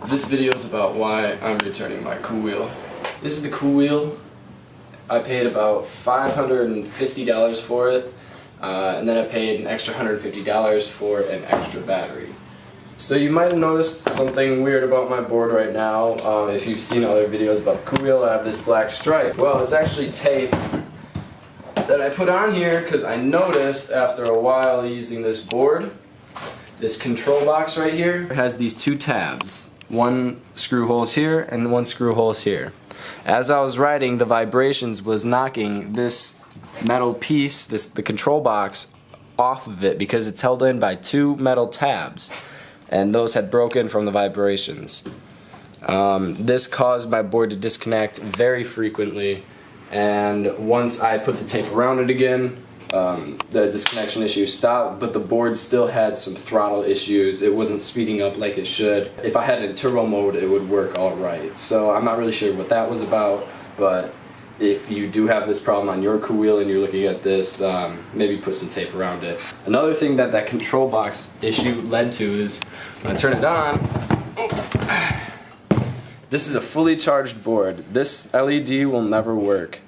This video is about why I'm returning my KooWheel. This is the KooWheel. I paid about $550 for it, and then I paid an extra $150 for an extra battery. So you might have noticed something weird about my board right now. If you've seen other videos about the KooWheel, I have this black stripe. Well, it's actually tape that I put on here because I noticed after a while using this board, this control box right here has these two tabs. One screw holes here and one screw holes here. As I was riding, the vibrations was knocking this metal piece, the control box, off of it because it's held in by two metal tabs, and those had broken from the vibrations. This caused my board to disconnect very frequently, and once I put the tape around it again, the disconnection issue stopped, but the board still had some throttle issues. It wasn't speeding up like it should. If I had it in turbo mode, it would work alright. So I'm not really sure what that was about, but if you do have this problem on your KooWheel and you're looking at this, maybe put some tape around it. Another thing that control box issue led to is when I turn it on, this is a fully charged board. This LED will never work.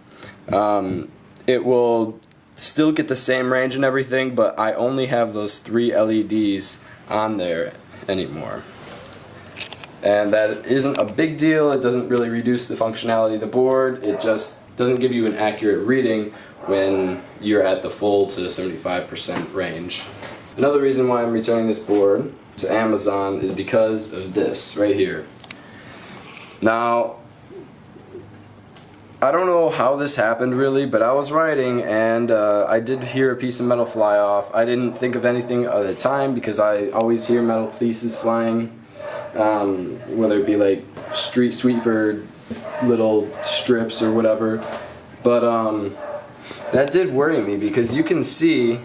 It will still get the same range and everything, but I only have those 3 LEDs on there anymore. And that isn't a big deal. It doesn't really reduce the functionality of the board. It just doesn't give you an accurate reading when you're at the full to 75% range. Another reason why I'm returning this board to Amazon is because of this right here. Now, I don't know how this happened really, but I was riding and I did hear a piece of metal fly off. I didn't think of anything at the time because I always hear metal pieces flying, whether it be like street sweeper little strips or whatever. But that did worry me because you can see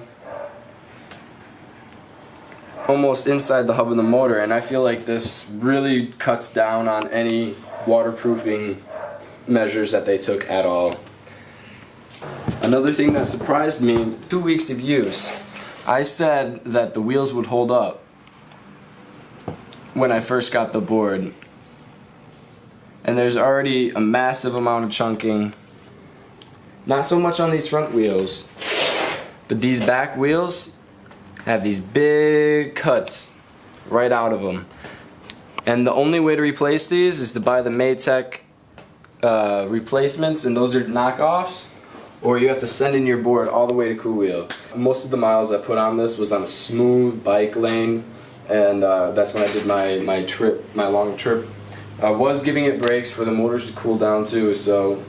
almost inside the hub of the motor, and I feel like this really cuts down on any waterproofing measures that they took at all. Another thing that surprised me, 2 weeks of use. I said that the wheels would hold up when I first got the board, and there's already a massive amount of chunking. Not so much on these front wheels, but these back wheels have these big cuts right out of them. And the only way to replace these is to buy the Maytech replacements, and those are knockoffs, or you have to send in your board all the way to KooWheel. Most of the miles I put on this was on a smooth bike lane, and that's when I did my long trip. I was giving it brakes for the motors to cool down too, so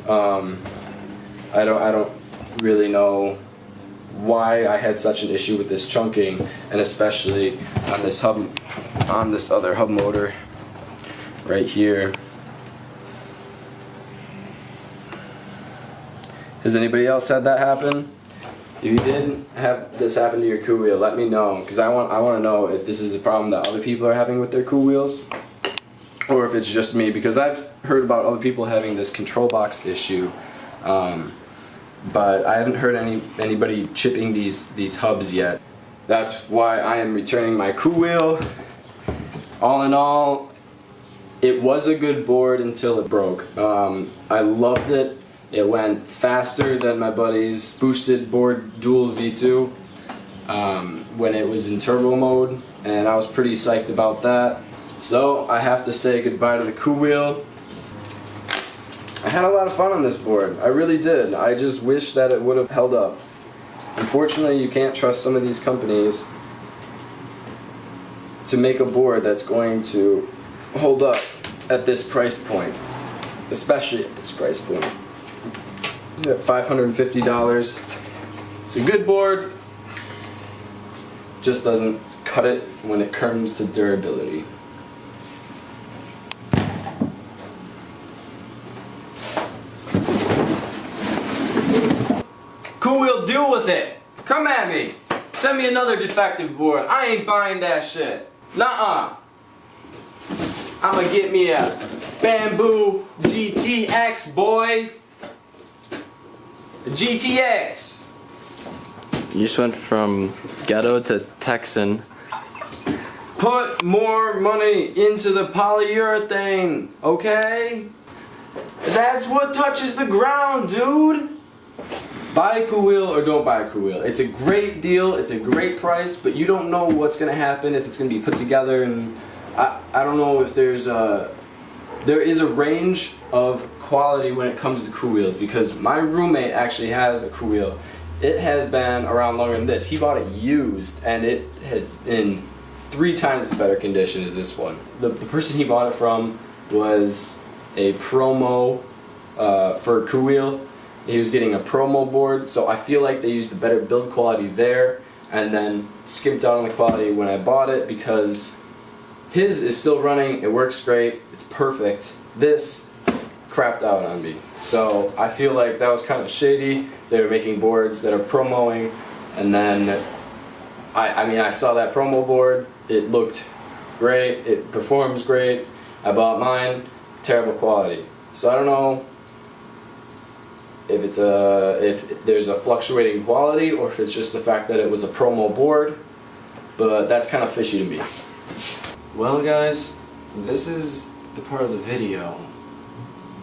I don't really know why I had such an issue with this chunking, and especially on this hub, on this other hub motor right here. Has anybody else had that happen? If you did have this happen to your KooWheel, let me know, because I want to know if this is a problem that other people are having with their KooWheels, or if it's just me, because I've heard about other people having this control box issue, but I haven't heard anybody chipping these hubs yet. That's why I am returning my KooWheel. All in all, it was a good board until it broke. I loved it. It went faster than my buddy's boosted board Dual V2 when it was in turbo mode, and I was pretty psyched about that. So I have to say goodbye to the KooWheel. I had a lot of fun on this board, I really did. I just wish that it would have held up. Unfortunately, you can't trust some of these companies to make a board that's going to hold up at this price point, especially at this price point. At $550. It's a good board, just doesn't cut it when it comes to durability. KooWheel, deal with it. Come at me. Send me another defective board. I ain't buying that shit. Nuh-uh. I'ma get me a Bamboo GTX, boy. The GTX. You just went from ghetto to Texan. Put more money into the polyurethane, okay? That's what touches the ground, dude! Buy a KooWheel or don't buy a KooWheel. It's a great deal, it's a great price, but you don't know what's gonna happen, if it's gonna be put together, and I don't know if there is a range of quality when it comes to KooWheels, because my roommate actually has a KooWheel. It has been around longer than this. He bought it used, and it has been 3 times as better condition as this one. The person he bought it from was a promo for KooWheel. He was getting a promo board, so I feel like they used a better build quality there and then skimped out on the quality when I bought it, because his is still running, it works great, it's perfect. This crapped out on me. So I feel like that was kind of shady. They were making boards that are promoing, and then I mean I saw that promo board, it looked great, it performs great. I bought mine, terrible quality. So I don't know if it's if there's a fluctuating quality or if it's just the fact that it was a promo board, but that's kind of fishy to me. Well guys, this is the part of the video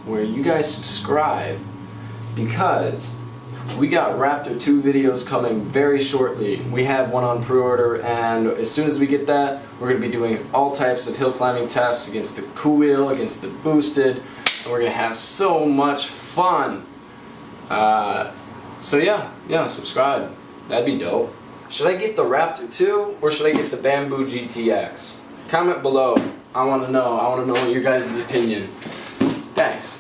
where you guys subscribe, because we got Raptor 2 videos coming very shortly. We have one on pre-order, and as soon as we get that, we're going to be doing all types of hill climbing tests against the KooWheel, against the Boosted, and we're going to have so much fun. So yeah, subscribe. That'd be dope. Should I get the Raptor 2 or should I get the Bamboo GTX? Comment below. I want to know your guys' opinion. Thanks.